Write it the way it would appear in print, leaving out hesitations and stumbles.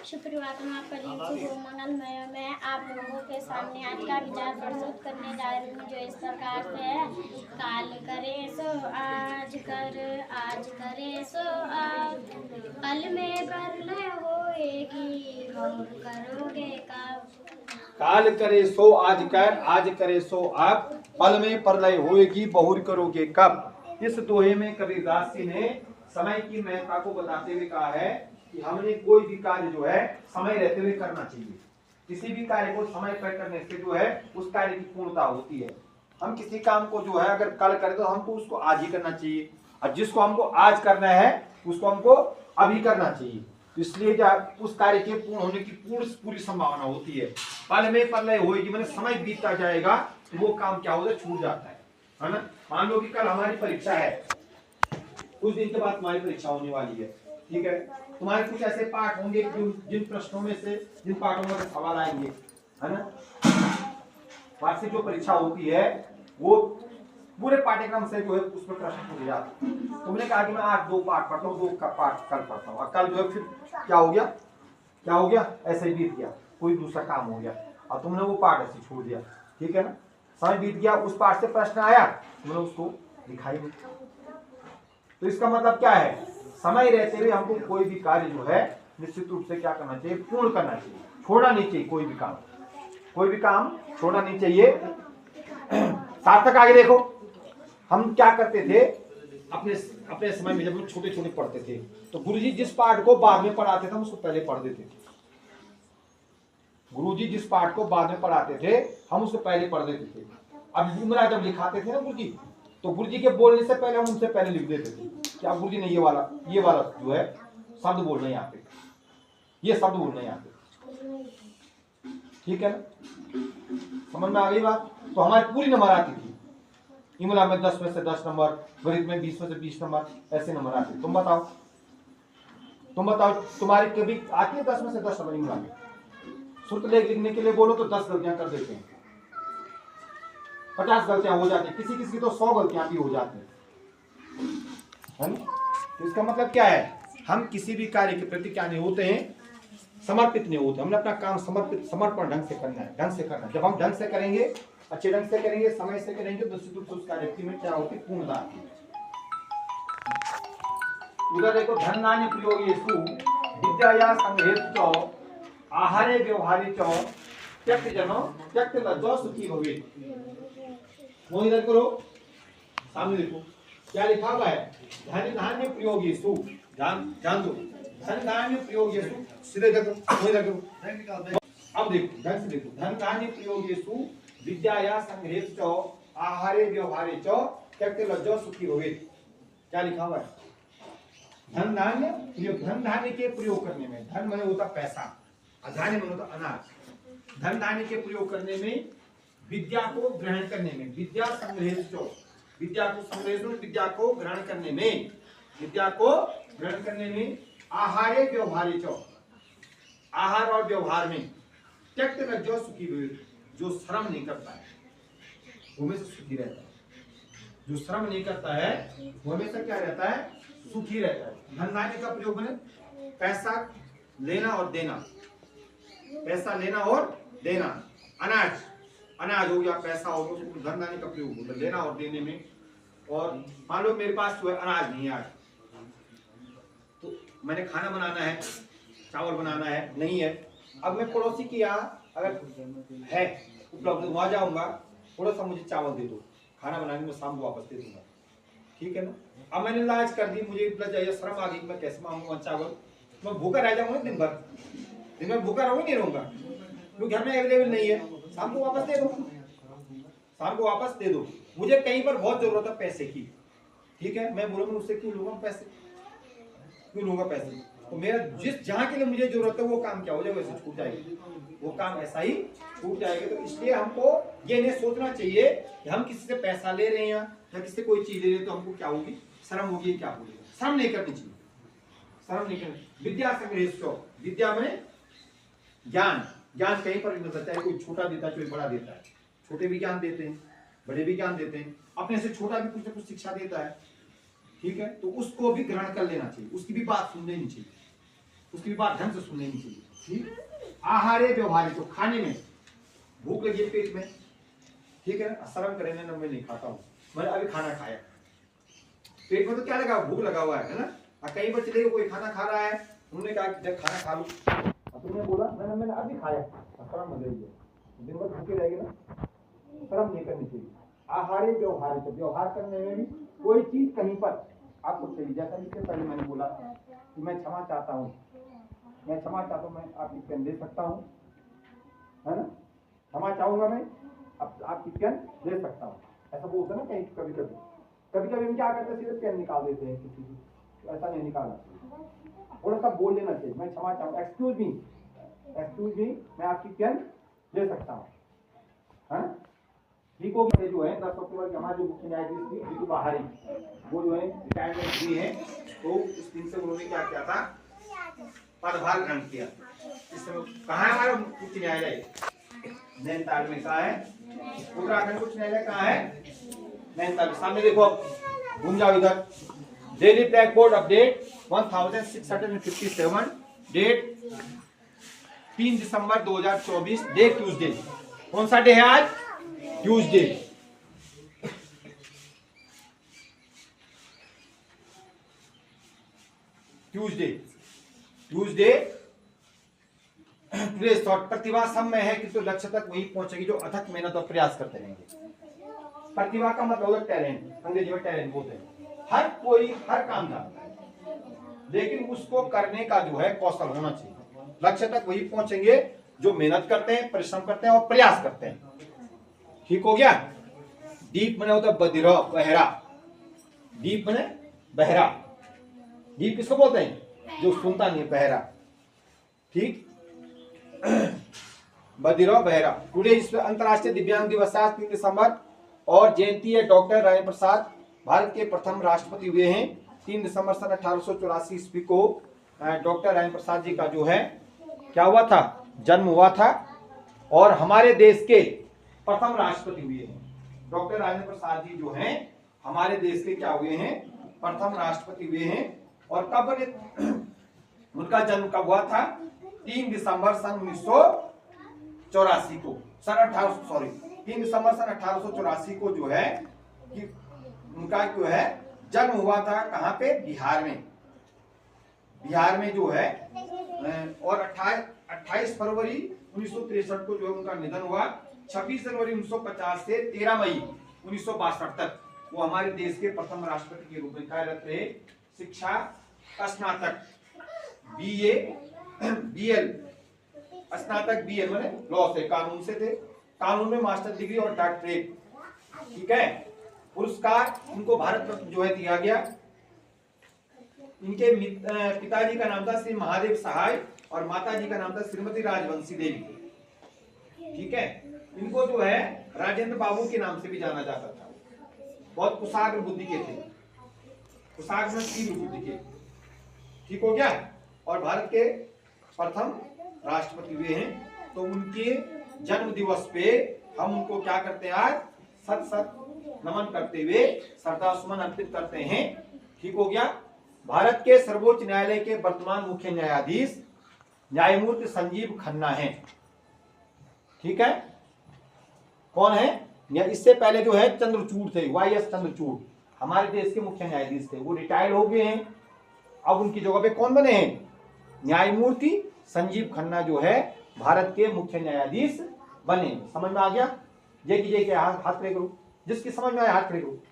सुप्रभातम आपका दिन शुभ हो मंगलमय। मैं आप लोगों के सामने आज का विचार प्रस्तुत करने जा रही हूँ, जो इस प्रकार से है। काल करे सो आज कर, आज करे सो आज, कल में प्रलय होएगी, गौर करोगे कब। काल करे सो आज कर, आज करे सो अब, पल में प्रलय होएगी, बहुर करोगे कब। इस दोहे में कबीरदास जी ने समय की महत्ता को बताते हुए कहा है कि हमने कोई भी कार्य जो है समय रहते हुए करना चाहिए। किसी भी कार्य को समय पर करने से जो है उस कार्य की पूर्णता होती है। हम किसी काम को जो है अगर कल करें तो हमको उसको आज ही करना चाहिए, और जिसको हमको आज करना है उसको हमको अभी करना चाहिए। इसलिए जब उस कार्य के पूर्ण होने की पूरी संभावना होती है। पल में प्रलय होएगी, मतलब समय बीतता जाएगा तो वो काम क्या होता है, छूट जाता है ना। मान लो कि कल हमारी परीक्षा है, कुछ दिन के बाद तुम्हारी परीक्षा होने वाली है, ठीक है। तुम्हारे कुछ ऐसे पाठ होंगे जिन प्रश्नों में से, जिन पाठों में सवाल आएंगे, है ना। वार्षिक जो परीक्षा होती है वो पूरे पाठ्यक्रम से जो है उसमें प्रश्न पूछे जाते हैं। तुमने कहा कि मैं आज 2 पाठ पढ़ता हूँ, 2 का पाठ कल पढ़ता हूँ, और कल जो है फिर क्या हो गया, क्या हो गया, ऐसे ही बीत गया, कोई दूसरा काम हो गया और तुमने वो पाठ ऐसे छोड़ दिया, ठीक है ना। समय बीत गया, उस पाठ से प्रश्न आया, तुमने उसको दिखाई नहीं। तो इसका मतलब क्या है, समय रहते हुए हमको कोई भी कार्य जो है निश्चित रूप से क्या करना चाहिए, पूर्ण करना चाहिए, छोड़ना नहीं चाहिए। कोई भी काम छोड़ना नहीं चाहिए। सार्थक आगे देखो, हम क्या करते थे अपने अपने समय में, जब हम छोटे छोटे पढ़ते थे तो गुरुजी जिस पाठ को बाद में पढ़ाते थे हम उसको पहले पढ़ देते थे। गुरुजी जिस पाठ को बाद में पढ़ाते थे हम उसको पहले पढ़ देते थे। अब उम्रा जब लिखाते थे ना गुरुजी, तो गुरुजी के बोलने से पहले हम उनसे पहले लिख देते थे कि अब गुरुजी ने ये वाला जो है शब्द बोलना यहाँ पे, ये शब्द बोलना यहाँ पे, ठीक है ना। समझ में आ गई बात। तो हमारी पूरी नंबर आती थी, इमला में 10 में से 10 नंबर, गणित में 20 में से 20 नंबर, ऐसे नंबर आते। तुम बताओ तुम्हारी कभी आती है 10 में से 10 नंबर इमला में? श्रुत लेख लिखने के लिए बोलो तो 10 गलतियां कर देते हैं, 50 गलतियां हो जाती है, किसी की तो 100 गलतियां भी हो जाती है ना। तो इसका मतलब क्या है, हम किसी भी कार्य के प्रति क्या नहीं होते हैं, समर्पित नहीं होते। हमने अपना काम समर्पण ढंग से करना है, ढंग से करना है। जब हम ढंग से करेंगे, अच्छे ढंग से करेंगे, समय से करेंगे, तो निश्चित रूप से उस कार्य में क्या होती है, पूर्णता आती है। उधर देखो, धन नान्य प्रयोगेषु विद्याया संग्रहेतु आहारे व्यवहारे च त्यक्त जनो त्यक्त लज्जो सुखी भवेत्। वो इधर करो, सामने देखो क्या लिखा हुआ है, धन धान्य प्रयोगेषु, जान दो, धन धान्य प्रयोगेषु, सीधे देखो, वो इधर करो। अब देखो, ढंग से देखो, धन धान्य प्रयोगेषु विद्याया संग्रहेतु च आहारे व्यवहारे च त्यक्त लज्जो सुखी भवेत्। क्या लिखा हुआ है, धन धान्य के प्रयोग करने में, धन माने होता पैसा, धान्य माने होता अनाज। धन धान्य के प्रयोग करने में, विद्या को ग्रहण करने में, विद्या संग्रहेतु, विद्या को संग्रहेतु, विद्या को ग्रहण करने में, विद्या को ग्रहण करने में, आहारे व्यवहारे च, आहार और व्यवहार में, त्यक्त लज्जो सुखी भवेत्, जो श्रम नहीं करता है वो हमेशा सुखी रहता है। जो श्रम नहीं करता है वो हमेशा क्या रहता है, सुखी रहता है। धन धान्य का प्रयोग में पैसा लेना और देना, पैसा लेना और देना, अनाज हो गया, पैसा हो गया, उसको धन धान्य का प्रयोग होता है, लेना और देने में। और मान लो मेरे पास जो है अनाज नहीं है आज, तो मैंने खाना बनाना है, चावल बनाना है, नहीं है। अब मैं पड़ोसी के यहाँ अगर है उपलब्ध, वहां जाऊंगा, थोड़ा सा मुझे चावल दे दो, खाना बनाने में शाम को वापस दे दूंगा, ठीक है ना। अब मैंने लाज कर दी, मुझे चाहिए, शर्म आ गई, मैं कैसे मांगूंगा चावल, मैं भूखा रह जाऊंगा दिन भर भूखा रहूंगा, नहीं रहूंगा, क्योंकि घर में अवेलेबल नहीं है, शाम को वापस दे दो, मुझे कहीं पर बहुत जरूरत है पैसे की, ठीक है। मैं बोलूंगा उससे क्यों लूंगा पैसे, तो मेरा जहां के लिए मुझे जरूरत है वो काम क्या हो जाएगा, वैसे छूट जाएगा, वो काम ऐसा ही छूट जाएगा। तो इसलिए हमको ये नहीं सोचना चाहिए कि हम किसी से पैसा ले रहे हैं या किसी से कोई चीज ले रहे हैं तो हमको क्या होगी, शर्म होगी, क्या होगी, शर्म नहीं करनी चाहिए, शर्म नहीं करनी। विद्या संग्रहेतु, विद्या में ज्ञान कहीं पर भी मिल सकता है, कोई छोटा देता है, कोई बड़ा देता है, छोटे भी ज्ञान देते हैं, बड़े भी ज्ञान देते हैं, अपने से छोटा भी कुछ ना कुछ शिक्षा देता है, ठीक है। तो उसको भी ग्रहण कर लेना चाहिए, उसकी भी बात सुन लेनी चाहिए, उसकी बात ढंग से सुन लेनी चाहिए। ठीक, आहारे व्यवहारे, तो खाने में भूख लगी है पेट में, ठीक है, शर्म करें ना, मैं नहीं खाता हूँ, मैंने अभी खाना खाया, पेट में तो क्या लगा, भूख लगा हुआ है ना। और कई बच्चे देखो कोई खाना खा रहा है, उन्होंने कहा जब खाना खा लूं, तुमने बोला मैंने अभी खाया, शर्म मत रही है, दिन भर भूखे रहेंगे ना, शर्म नहीं करनी चाहिए। आहारे व्यवहार, तो व्यवहार करने में भी कोई चीज कहीं पर आपको चाहिए, जैसा इससे पहले मैंने बोला कि मैं क्षमा चाहता हूँ, मैं क्षमा चाहता हूँ, मैं आपकी पेन दे सकता हूँ, है ना, क्षमा चाहूंगा मैं, अब आपकी पेन दे सकता हूँ, ऐसा बोलते हैं ना कहीं, कभी कभी हम क्या करते हैं, सीधे पेन निकाल देते हैं किसी की, तो ऐसा नहीं निकालना चाहिए, थोड़ा सा बोल लेना चाहिए, मैं क्षमा चाहूँ, एक्सक्यूज मी, मैं आपकी पेन दे सकता हूँ, है। ठीक हो गया। जो है 10 अक्टूबर के हमारे जो मुख्य न्यायाधीश थी जीतू बाहरी, वो जो है रिटायरमेंट हुई है, तो उस दिन से उन्होंने क्या किया था, पदभार ग्रहण किया। इस समय कहाँ है हमारा उच्च न्यायालय, नैनीताल में। कहाँ है, उत्तराखंड उच्च न्यायालय कहाँ है, नैनीताल। सामने देखो, अब घूम जाओ इधर, daily black board update 1657, date 3 दिसंबर 2024, डे ट्यूसडे। कौन सा डे है आज, ट्यूसडे। Tuesday today short. प्रतिभा सब में है कि तो लक्ष्य तक वही पहुंचेगी जो अथक मेहनत और प्रयास करते रहेंगे। प्रतिभा का मतलब होता है टैलेंट, अंग्रेजी में टैलेंट बोलते हैं। हर कोई हर काम जानता है, लेकिन उसको करने का जो है कौशल होना चाहिए। लक्ष्य तक वही पहुंचेंगे जो मेहनत करते हैं, परिश्रम करते हैं और प्रयास करते हैं। ठीक हो गया। दीप मने होता है बधिरा, बहरा। दीप मने बहरा। दीप किसको बोलते हैं, जो सुनता नहीं, बहरा। ठीक, बधिरा बहरा। टुडे अंतरराष्ट्रीय दिव्यांग दिवस है 3 दिसंबर, और जयंती है डॉक्टर राजेंद्र प्रसाद, भारत के प्रथम राष्ट्रपति हुए हैं। 3 दिसंबर सन 1884 ईस्वी को डॉक्टर राजेंद्र प्रसाद जी का जो है क्या हुआ था, जन्म हुआ था, और हमारे देश के प्रथम राष्ट्रपति हुए हैं। डॉक्टर राजेंद्र प्रसाद जी जो हैं हमारे देश के क्या हुए हैं, प्रथम राष्ट्रपति हुए हैं। और कब उनका जन्म कब हुआ था, 3 दिसंबर सन 1984 को, 3 दिसंबर सन 1884 को जो है कि उनका जो है जन्म हुआ था। कहाँ पे, बिहार में। बिहार में जो है, और 28 फरवरी 1963 को जो है उनका निधन हुआ। 26 जनवरी 1950 से 13 मई 1962 तक वो हमारे देश के प्रथम राष्ट्रपति के रूप में कार्यरत रहे। शिक्षा स्नातक, बीए, बीएल, स्नातक बीएल माने लॉ से, कानून से थे, कानून में मास्टर डिग्री और डॉक्टरेट। ठीक है। पुरस्कार इनको भारत रत्न जो है दिया गया। इनके पिताजी का नाम था श्री महादेव सहाय और माताजी का नाम था श्रीमती राजवंशी देवी। ठीक है। इनको जो है राजेंद्र बाबू के नाम से भी जाना जाता था। बहुत कुशाग्र बुद्धि के थे, कुशाग्र तीव्र बुद्धि के। ठीक हो गया। और भारत के प्रथम राष्ट्रपति हुए हैं। तो उनके जन्म दिवस पे हम उनको क्या करते हैं, आज सत सत नमन करते हुए श्रद्धासुमन अर्पित करते हैं। ठीक हो गया। भारत के सर्वोच्च न्यायालय के वर्तमान मुख्य न्यायाधीश न्यायमूर्ति संजीव खन्ना हैं। ठीक है। कौन है, या इससे पहले जो है चंद्रचूड़ थे, वाईएस चंद्रचूड़ हमारे देश के मुख्य न्यायाधीश थे, वो रिटायर्ड हो गए हैं। अब उनकी जगह पे कौन बने हैं, न्यायमूर्ति संजीव खन्ना जो है भारत के मुख्य न्यायाधीश बने। समझ में आ गया। ये कीजिए कि हाथ खड़े करो, जिसकी समझ में आए हाथ खड़े करो।